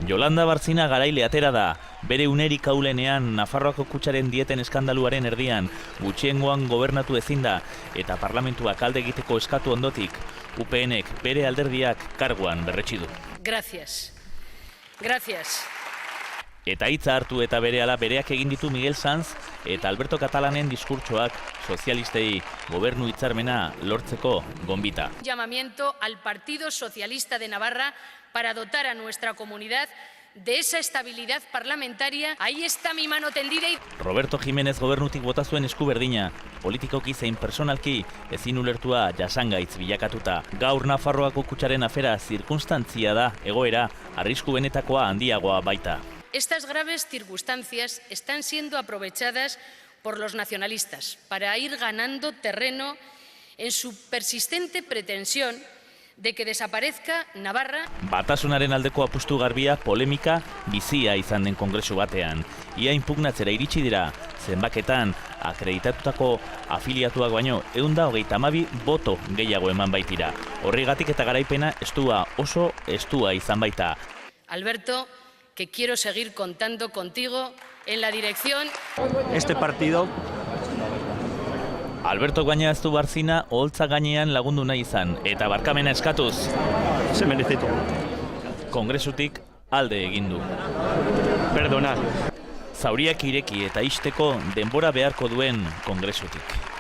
Yolanda Barzina garaile atera da, bere unerik aulenean Nafarroako kutxaren dieten eskandaluaren erdian, gutxiengoan gobernatu ezin da, eta parlamentuak alde egiteko eskatu ondotik, UPNek bere alderdiak karguan berretsi du. Gracias. Gracias. Eta hitza hartu eta berehala bereak egin ditu Miguel Sanz eta Alberto Catalanen diskurtsoak sozialistei gobernu hitzarmena lortzeko gonbita. Llamamiento al Partido Socialista de Navarra para dotar a nuestra comunidad de esa estabilidad parlamentaria. Ahí está mi mano tendida. Roberto Jiménez gobernutik bota zuen esku berdina, politikoki zein personalki ezin ulertua jasangaitz bilakatuta. Gaur Nafarroako kutxaren afera zirkunstantzia da, egoera, arrisku benetakoa handiagoa baita. Estas graves circunstancias están siendo aprovechadas por los nacionalistas para ir ganando terreno en su persistente pretensión de que desaparezca Navarra. Batasunaren aldeko apustu garbia polemika bizia izan den kongresu batean. Ia inpugnatzera iritsi dira, zenbaketan akreditatutako afiliatuak baino 132 boto gehiago eman baitira. Horregatik eta garaipena oso estua izan baita. Alberto, que quiero seguir contando contigo en la dirección. Este partido. Alberto baina ez du Barzina oholtza gainean lagundu nahi izan, eta barkamena eskatuz. Se merece todo. Kongresutik alde egin du. Perdonad. Zauriak ireki eta ixteko denbora beharko duen kongresutik.